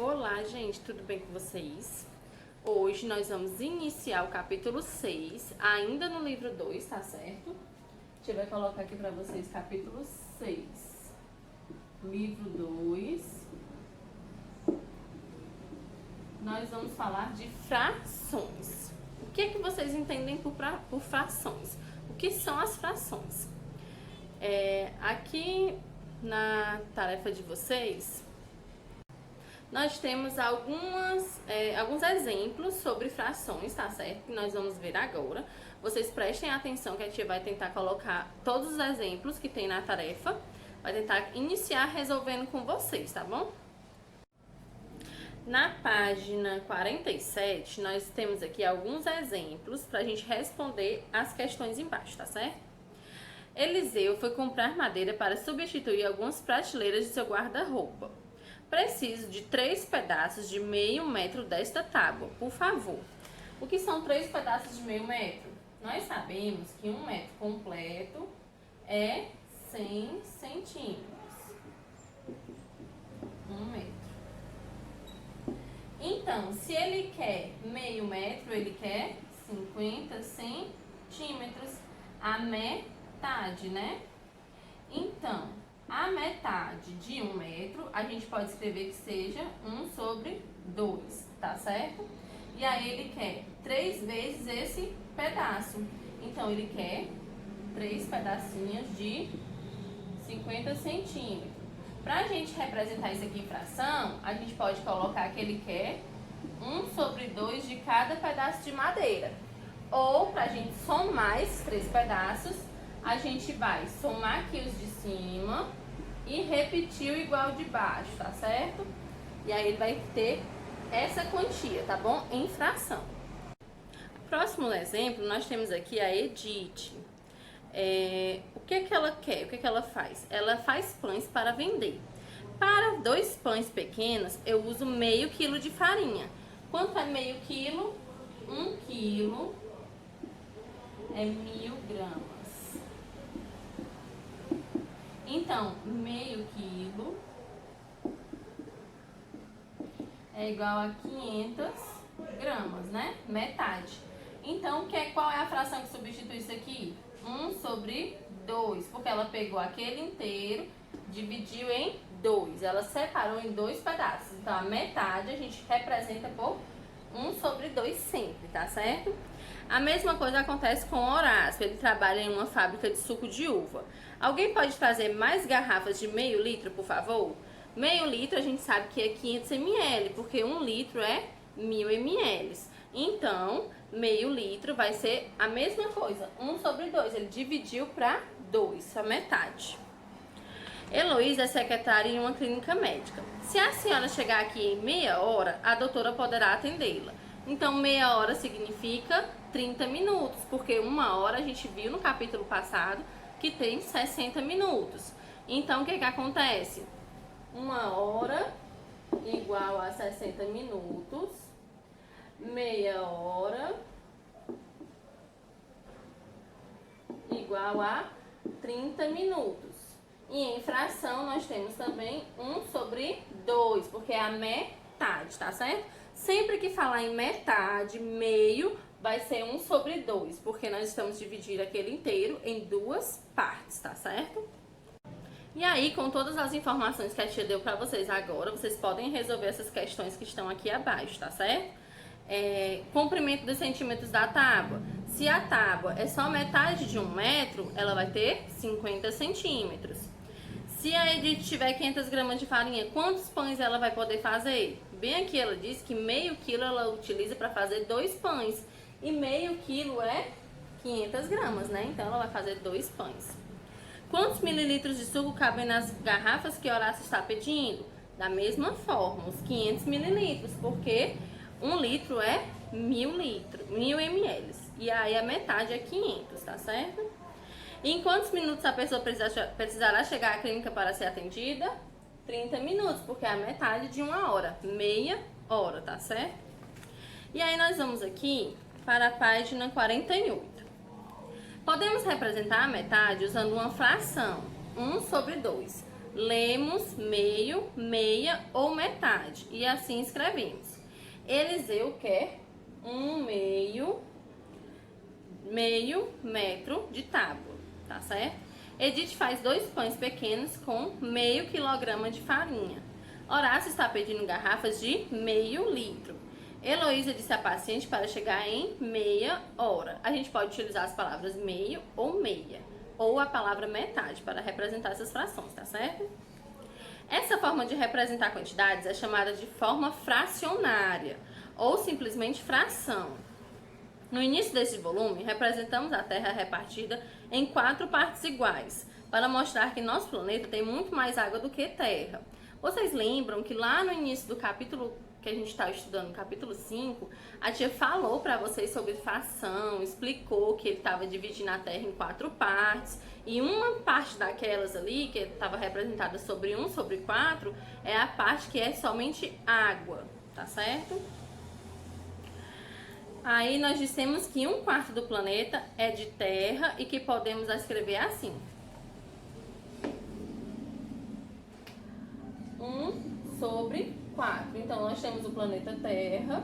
Olá, gente, tudo bem com vocês? Hoje nós vamos iniciar o capítulo 6, ainda no livro 2, tá certo? Deixa eu ver, colocar aqui pra vocês capítulo 6, livro 2. Nós vamos falar de frações. O que é que vocês entendem por frações? O que são as frações? Aqui na tarefa de vocês, nós temos alguns exemplos sobre frações, tá certo? Que nós vamos ver agora. Vocês prestem atenção que a tia vai tentar colocar todos os exemplos que tem na tarefa. Vai tentar iniciar resolvendo com vocês, tá bom? Na página 47, nós temos aqui alguns exemplos pra gente responder as questões embaixo, tá certo? Eliseu foi comprar madeira para substituir algumas prateleiras de seu guarda-roupa. Preciso de 3 pedaços de meio metro desta tábua, por favor. O que são 3 pedaços de meio metro? Nós sabemos que 1 metro completo é 100 centímetros. 1 metro. Então, se ele quer meio metro, ele quer 50 centímetros. A metade, né? Então, a metade de 1 metro, a gente pode escrever que seja 1 sobre 2, tá certo? E aí ele quer 3 vezes esse pedaço. Então, ele quer 3 pedacinhos de 50 centímetros. Pra gente representar isso aqui em fração, a gente pode colocar que ele quer 1 sobre 2 de cada pedaço de madeira. Ou, pra gente somar esses 3 pedaços, a gente vai somar aqui os de cima e repetir o igual de baixo, tá certo? E aí ele vai ter essa quantia, tá bom? Em fração. Próximo exemplo, nós temos aqui a Edith. O que que ela quer? O que que ela faz? Ela faz pães para vender. Para 2 pães pequenos, eu uso meio quilo de farinha. Quanto é meio quilo? 1 quilo é 1000 gramas. Então, meio quilo é igual a 500 gramas, né? Metade. Então, qual é a fração que substitui isso aqui? 1 sobre 2, porque ela pegou aquele inteiro, dividiu em 2. Ela separou em 2 pedaços. Então, a metade a gente representa por 1 sobre 2 sempre, tá certo? A mesma coisa acontece com Horácio, ele trabalha em uma fábrica de suco de uva. Alguém pode trazer mais garrafas de meio litro, por favor? Meio litro a gente sabe que é 500 ml, porque 1 litro é 1000 ml. Então, meio litro vai ser a mesma coisa, 1 sobre 2, ele dividiu para 2, a metade. Heloísa é secretária em uma clínica médica. Se a senhora chegar aqui em meia hora, a doutora poderá atendê-la. Então, meia hora significa 30 minutos, porque 1 hora a gente viu no capítulo passado que tem 60 minutos. Então, o que que acontece? 1 hora igual a 60 minutos, meia hora igual a 30 minutos. E em fração nós temos também 1 sobre 2, porque é a metade, tá certo? Sempre que falar em metade, meio, vai ser 1 sobre 2, porque nós estamos dividindo aquele inteiro em 2 partes, tá certo? E aí, com todas as informações que a tia deu pra vocês agora, vocês podem resolver essas questões que estão aqui abaixo, tá certo? Comprimento dos centímetros da tábua. Se a tábua é só metade de 1 metro, ela vai ter 50 centímetros. Se a Edith tiver 500 gramas de farinha, quantos pães ela vai poder fazer? Bem aqui ela diz que meio quilo ela utiliza para fazer 2 pães. E meio quilo é 500 gramas, né? Então ela vai fazer 2 pães. Quantos mililitros de suco cabem nas garrafas que Horácio está pedindo? Da mesma forma, os 500 mililitros, porque 1 litro é 1000 ml. E aí a metade é 500, tá certo? E em quantos minutos a pessoa precisará chegar à clínica para ser atendida? 30 minutos, porque é a metade de 1 hora, meia hora, tá certo? E aí nós vamos aqui para a página 48. Podemos representar a metade usando uma fração, 1 sobre 2. lemos meio, meia ou metade. E assim escrevemos. Eliseu quer um meio metro de tábua, tá certo? Edith faz 2 pães pequenos com meio quilograma de farinha. Horácio está pedindo garrafas de meio litro. Heloísa disse à paciente para chegar em meia hora. A gente pode utilizar as palavras meio ou meia, ou a palavra metade para representar essas frações, tá certo? Essa forma de representar quantidades é chamada de forma fracionária, ou simplesmente fração. No início desse volume, representamos a Terra repartida em 4 partes iguais, para mostrar que nosso planeta tem muito mais água do que terra. Vocês lembram que lá no início do capítulo que a gente está estudando, capítulo 5, a tia falou para vocês sobre fração, explicou que ele estava dividindo a Terra em 4 partes, e uma parte daquelas ali, que estava representada sobre 1 sobre 4, é a parte que é somente água, tá certo? Aí nós dissemos que 1/4 do planeta é de terra e que podemos escrever assim. 1 sobre 4. Então, nós temos o planeta Terra.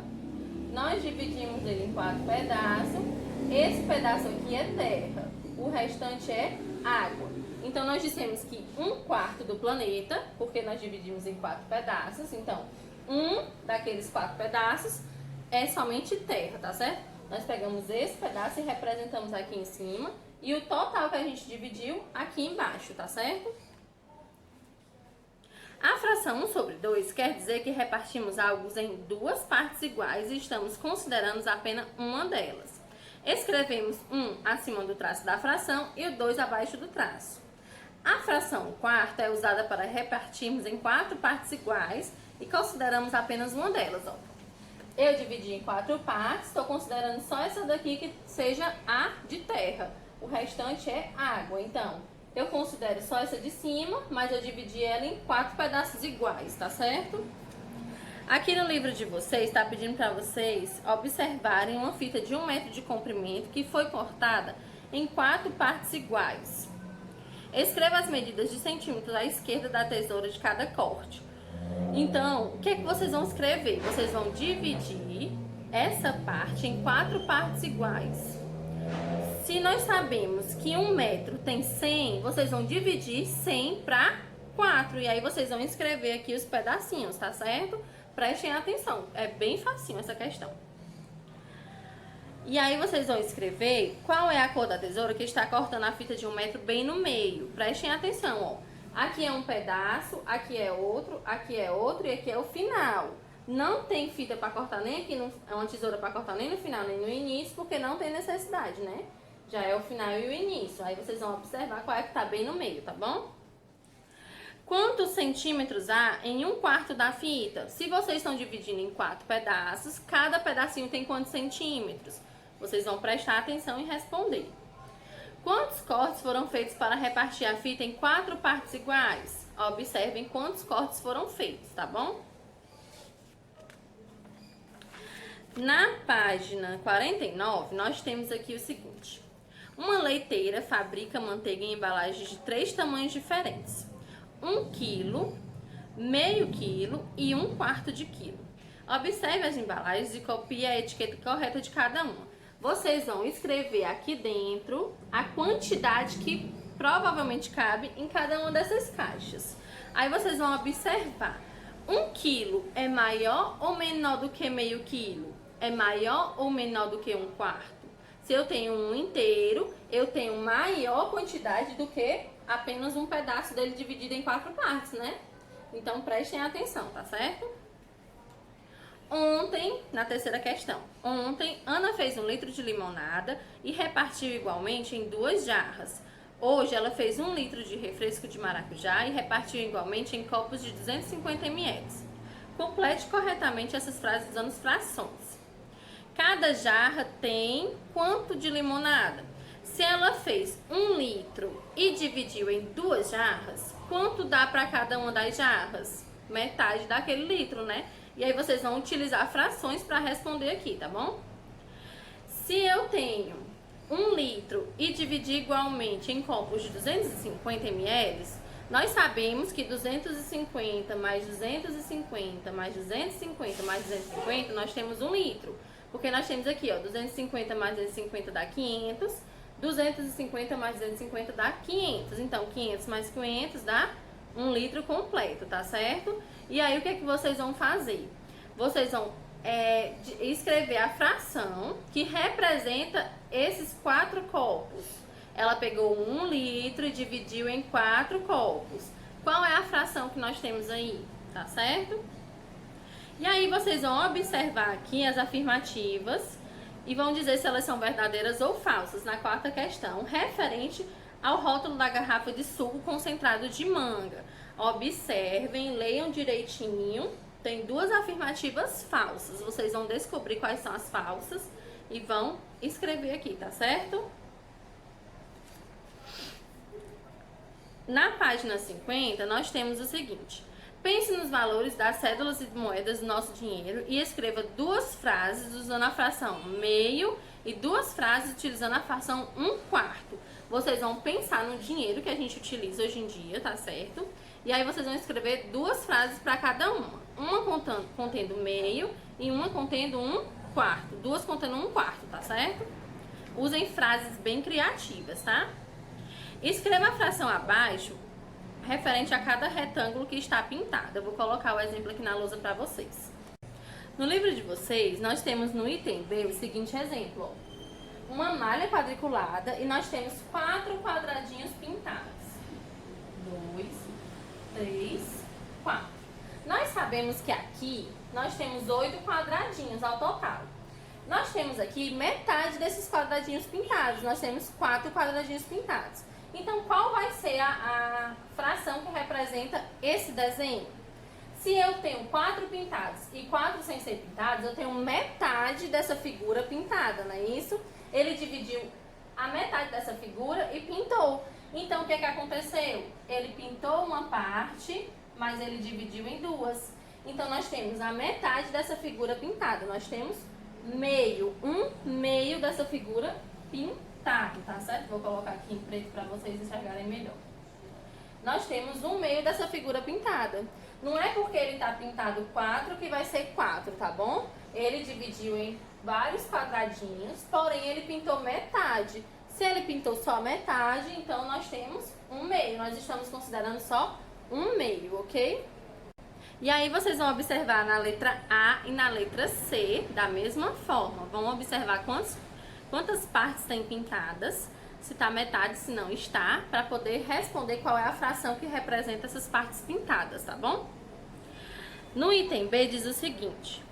Nós dividimos ele em 4 pedaços. Esse pedaço aqui é terra. O restante é água. Então, nós dissemos que 1/4 do planeta, porque nós dividimos em 4 pedaços. Então, um daqueles 4 pedaços é somente terra, tá certo? Nós pegamos esse pedaço e representamos aqui em cima. E o total que a gente dividiu aqui embaixo, tá certo? A fração 1 sobre 2 quer dizer que repartimos algo em 2 partes iguais e estamos considerando apenas uma delas. Escrevemos 1 acima do traço da fração e o 2 abaixo do traço. A fração 1/4 é usada para repartirmos em 4 partes iguais e consideramos apenas uma delas, ó. Eu dividi em 4 partes, estou considerando só essa daqui que seja a de terra. O restante é água. Então, eu considero só essa de cima, mas eu dividi ela em 4 pedaços iguais, tá certo? Aqui no livro de vocês, está pedindo para vocês observarem uma fita de 1 metro de comprimento que foi cortada em 4 partes iguais. Escreva as medidas de centímetros à esquerda da tesoura de cada corte. Então, o que é que vocês vão escrever? Vocês vão dividir essa parte em 4 partes iguais. Se nós sabemos que 1 metro tem 100, vocês vão dividir 100 para 4. E aí vocês vão escrever aqui os pedacinhos, tá certo? Prestem atenção, é bem facinho essa questão. E aí vocês vão escrever qual é a cor da tesoura que está cortando a fita de 1 metro bem no meio. Prestem atenção, ó. Aqui é um pedaço, aqui é outro e aqui é o final. Não tem fita para cortar nem aqui, é uma tesoura para cortar nem no final nem no início, porque não tem necessidade, né? Já é o final e o início. Aí vocês vão observar qual é que tá bem no meio, tá bom? Quantos centímetros há em 1/4 da fita? Se vocês estão dividindo em 4 pedaços, cada pedacinho tem quantos centímetros? Vocês vão prestar atenção e responder. Quantos cortes foram feitos para repartir a fita em 4 partes iguais? Observem quantos cortes foram feitos, tá bom? Na página 49, nós temos aqui o seguinte. Uma leiteira fabrica manteiga em embalagens de 3 tamanhos diferentes. 1 quilo, meio quilo e 1/4 de quilo. Observe as embalagens e copie a etiqueta correta de cada uma. Vocês vão escrever aqui dentro a quantidade que provavelmente cabe em cada uma dessas caixas. Aí vocês vão observar. 1 quilo é maior ou menor do que meio quilo? É maior ou menor do que 1/4? Se eu tenho um inteiro, eu tenho maior quantidade do que apenas um pedaço dele dividido em 4 partes, né? Então prestem atenção, tá certo? Ontem, na terceira questão, Ana fez 1 litro de limonada e repartiu igualmente em 2 jarras. Hoje ela fez 1 litro de refresco de maracujá e repartiu igualmente em copos de 250 ml. Complete corretamente essas frases usando frações. Cada jarra tem quanto de limonada? Se ela fez 1 litro e dividiu em 2 jarras, quanto dá para cada uma das jarras? Metade daquele litro, né? E aí vocês vão utilizar frações para responder aqui, tá bom? Se eu tenho 1 litro e dividir igualmente em copos de 250 ml, Nós sabemos que 250 mais 250 mais 250 mais 250, nós temos 1 litro. Porque nós temos aqui, ó, 250 mais 250 dá 500, 250 mais 250 dá 500. Então, 500 mais 500 dá 1 litro completo, tá certo? E aí, o que é que vocês vão fazer? Vocês vão escrever a fração que representa esses 4 copos. Ela pegou 1 litro e dividiu em 4 copos. Qual é a fração que nós temos aí? Tá certo? E aí vocês vão observar aqui as afirmativas e vão dizer se elas são verdadeiras ou falsas na quarta questão, referente ao rótulo da garrafa de suco concentrado de manga. Observem, leiam direitinho. Tem 2 afirmativas falsas. Vocês vão descobrir quais são as falsas e vão escrever aqui, tá certo? Na página 50, nós temos o seguinte. Pense nos valores das cédulas e moedas do nosso dinheiro e escreva 2 frases usando a fração meio e 2 frases utilizando a fração 1/4. Vocês vão pensar no dinheiro que a gente utiliza hoje em dia, tá certo? E aí vocês vão escrever 2 frases para cada uma. Uma contendo meio e uma contendo 1/4. 2 contendo 1/4, tá certo? Usem frases bem criativas, tá? Escreva a fração abaixo referente a cada retângulo que está pintado. Eu vou colocar o exemplo aqui na lousa para vocês. No livro de vocês, nós temos no item B o seguinte exemplo. Ó. Uma malha quadriculada e nós temos 4 quadradinhos pintados. 2, 3, 4. Nós sabemos que aqui nós temos 8 quadradinhos ao total. Nós temos aqui metade desses quadradinhos pintados. Nós temos 4 quadradinhos pintados. Então, qual vai ser a fração que representa esse desenho? Se eu tenho 4 pintados e 4 sem ser pintados, eu tenho metade dessa figura pintada, não é isso? Ele dividiu a metade dessa figura e pintou. Então, o que que aconteceu? Ele pintou uma parte, mas ele dividiu em 2. Então, nós temos a metade dessa figura pintada. Nós temos meio, 1/2 dessa figura pintada. Tá certo? Vou colocar aqui em preto para vocês enxergarem melhor. Nós temos 1/2 dessa figura pintada. Não é porque ele tá pintado 4 que vai ser 4, tá bom? Ele dividiu em vários quadradinhos, porém ele pintou metade. Se ele pintou só metade, então nós temos 1/2. Nós estamos considerando só 1/2, ok? E aí vocês vão observar na letra A e na letra C da mesma forma. Vão observar quantas partes tem pintadas, se está metade, se não está, para poder responder qual é a fração que representa essas partes pintadas, tá bom? No item B diz o seguinte.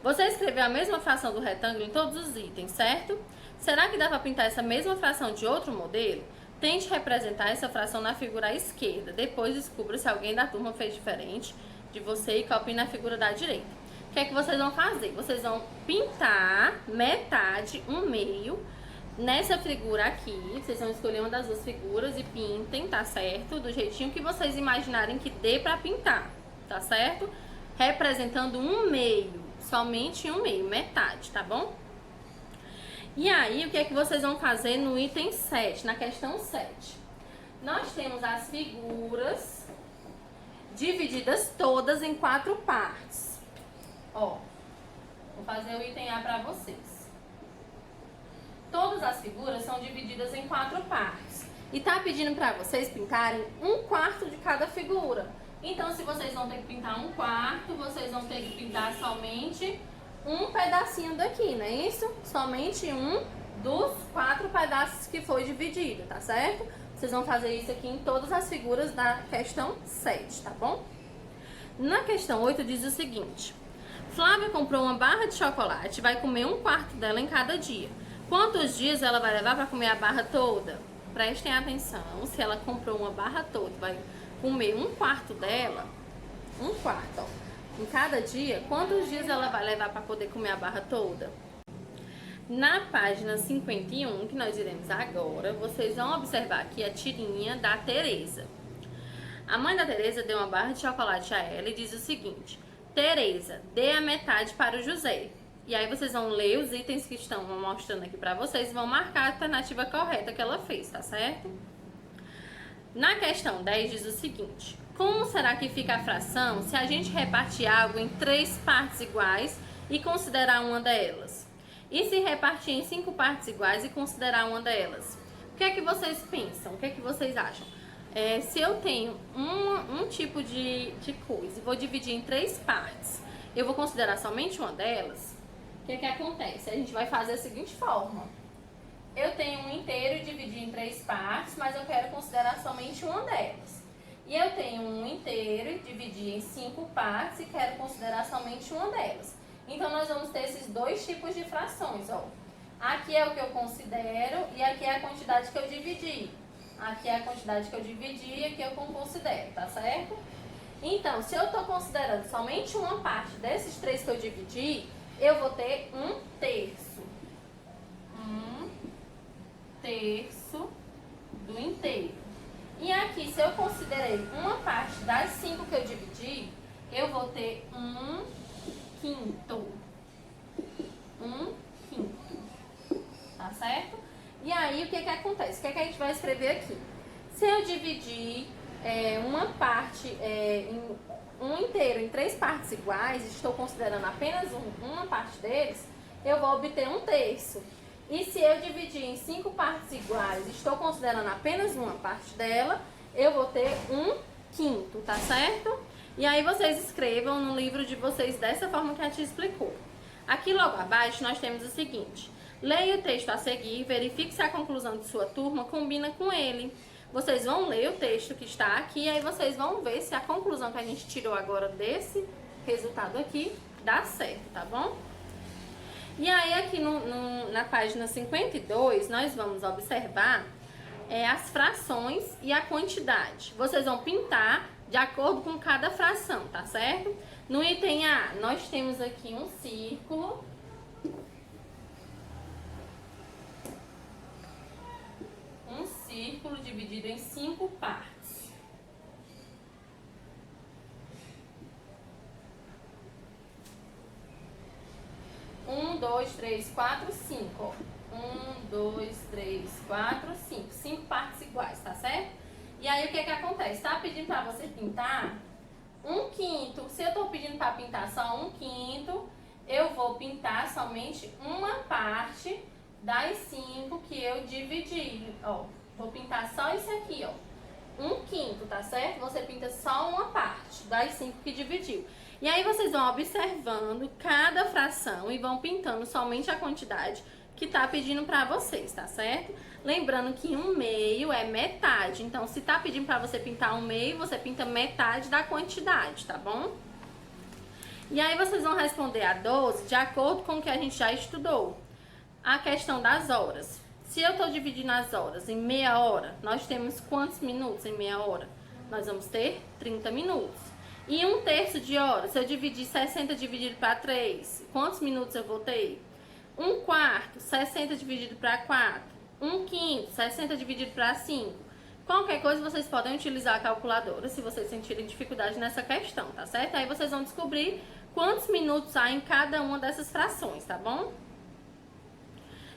Você escreveu a mesma fração do retângulo em todos os itens, certo? Será que dá para pintar essa mesma fração de outro modelo? Tente representar essa fração na figura à esquerda. Depois descubra se alguém da turma fez diferente de você e copie na figura da direita. O que é que vocês vão fazer? Vocês vão pintar metade, 1/2, nessa figura aqui. Vocês vão escolher uma das 2 figuras e pintem, tá certo? Do jeitinho que vocês imaginarem que dê pra pintar, tá certo? Representando 1/2, somente 1/2, metade, tá bom? E aí, o que é que vocês vão fazer no item 7, na questão 7? Nós temos as figuras divididas todas em 4 partes. Ó, vou fazer o item A para vocês. Todas as figuras são divididas em 4 partes. E tá pedindo para vocês pintarem 1/4 de cada figura. Então, se vocês vão ter que pintar 1/4, vocês vão ter que pintar somente um pedacinho daqui, não é isso? Somente um dos 4 pedaços que foi dividido, tá certo? Vocês vão fazer isso aqui em todas as figuras da questão 7, tá bom? Na questão 8 diz o seguinte. Flávia comprou uma barra de chocolate e vai comer 1/4 dela em cada dia. Quantos dias ela vai levar para comer a barra toda? Prestem atenção, se ela comprou uma barra toda, vai comer 1/4 dela, 1/4, ó, em cada dia, quantos dias ela vai levar para poder comer a barra toda? Na página 51, que nós iremos agora, vocês vão observar aqui a tirinha da Tereza. A mãe da Tereza deu uma barra de chocolate a ela e diz o seguinte: Tereza, dê a metade para o José. E aí vocês vão ler os itens que estão mostrando aqui para vocês e vão marcar a alternativa correta que ela fez, tá certo? Na questão 10 diz o seguinte: como será que fica a fração se a gente repartir algo em 3 partes iguais e considerar uma delas? E se repartir em 5 partes iguais e considerar uma delas? O que é que vocês pensam? O que é que vocês acham? Se eu tenho um tipo de coisa e vou dividir em 3 partes, eu vou considerar somente uma delas? O que é que acontece? A gente vai fazer da seguinte forma. Eu tenho um inteiro e dividi em 3 partes, mas eu quero considerar somente uma delas. E eu tenho um inteiro e dividi em 5 partes e quero considerar somente uma delas. Então, nós vamos ter esses 2 tipos de frações, ó. Aqui é o que eu considero e aqui é a quantidade que eu dividi. Aqui é a quantidade que eu dividi e aqui é o que eu considero, tá certo? Então, se eu estou considerando somente uma parte desses 3 que eu dividi, eu vou ter 1/3. 1/3 do inteiro. E aqui, se eu considerei uma parte das 5 que eu dividi, eu vou ter 1/5. 1/5. Tá certo? E aí, o que que acontece? O que é que a gente vai escrever aqui? Se eu dividir uma parte, um inteiro em 3 partes iguais, estou considerando apenas uma parte deles, eu vou obter 1/3. E se eu dividir em 5 partes iguais, estou considerando apenas uma parte dela, eu vou ter 1/5, tá certo? E aí vocês escrevam no livro de vocês dessa forma que a tia explicou. Aqui logo abaixo nós temos o seguinte: leia o texto a seguir, verifique se a conclusão de sua turma combina com ele. Vocês vão ler o texto que está aqui e aí vocês vão ver se a conclusão que a gente tirou agora desse resultado aqui dá certo, tá bom? E aí aqui na página 52, nós vamos observar as frações e a quantidade. Vocês vão pintar de acordo com cada fração, tá certo? No item A, nós temos aqui um círculo. Um círculo dividido em 5 partes. 1, 2, 3, 4, 5. 1, 2, 3, 4, 5. 5 partes iguais, tá certo? E aí o que que acontece? Tá pedindo pra você pintar 1/5. Se eu tô pedindo pra pintar só 1/5, eu vou pintar somente uma parte das 5 que eu dividi. Ó, vou pintar só isso aqui, ó. 1/5, tá certo? Você pinta só uma parte das 5 que dividiu. E aí vocês vão observando cada fração e vão pintando somente a quantidade que tá pedindo pra vocês, tá certo? Lembrando que 1/2 é metade. Então, se tá pedindo pra você pintar 1/2, você pinta metade da quantidade, tá bom? E aí vocês vão responder a 12 de acordo com o que a gente já estudou. A questão das horas. Se eu tô dividindo as horas em meia hora, nós temos quantos minutos em meia hora? Nós vamos ter 30 minutos. E 1/3 de hora, se eu dividir 60 dividido para 3, quantos minutos eu vou ter? 1/4, 60 dividido para 4. 1/5, 60 dividido para 5. Qualquer coisa vocês podem utilizar a calculadora se vocês sentirem dificuldade nessa questão, tá certo? Aí vocês vão descobrir quantos minutos há em cada uma dessas frações, tá bom?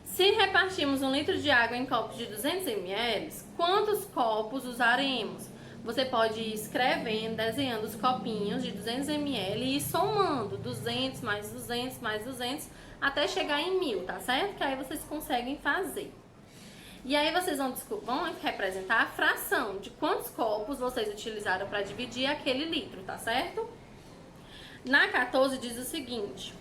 Se repartirmos 1 litro de água em copos de 200 ml, quantos copos usaremos? Você pode ir escrevendo, desenhando os copinhos de 200 ml e ir somando 200 mais 200 mais 200 até chegar em 1000, tá certo? Que aí vocês conseguem fazer. E aí vocês vão representar a fração de quantos copos vocês utilizaram para dividir aquele litro, tá certo? Na 14 diz o seguinte: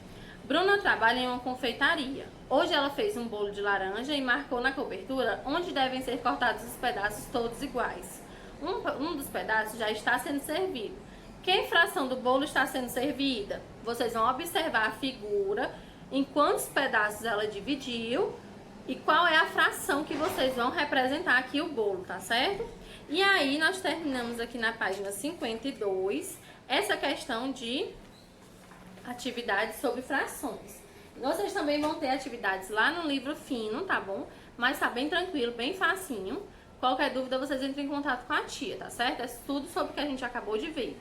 Bruna trabalha em uma confeitaria. Hoje ela fez um bolo de laranja e marcou na cobertura onde devem ser cortados os pedaços todos iguais. Um dos pedaços já está sendo servido. Que fração do bolo está sendo servida? Vocês vão observar a figura, em quantos pedaços ela dividiu e qual é a fração que vocês vão representar aqui o bolo, tá certo? E aí nós terminamos aqui na página 52 essa questão de atividades sobre frações. Vocês também vão ter atividades lá no livro fino, tá bom? Mas tá bem tranquilo, bem facinho. Qualquer dúvida, vocês entrem em contato com a tia, tá certo? É tudo sobre o que a gente acabou de ver.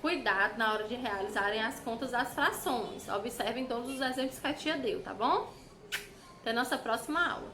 Cuidado na hora de realizarem as contas das frações. Observem todos os exemplos que a tia deu, tá bom? Até nossa próxima aula.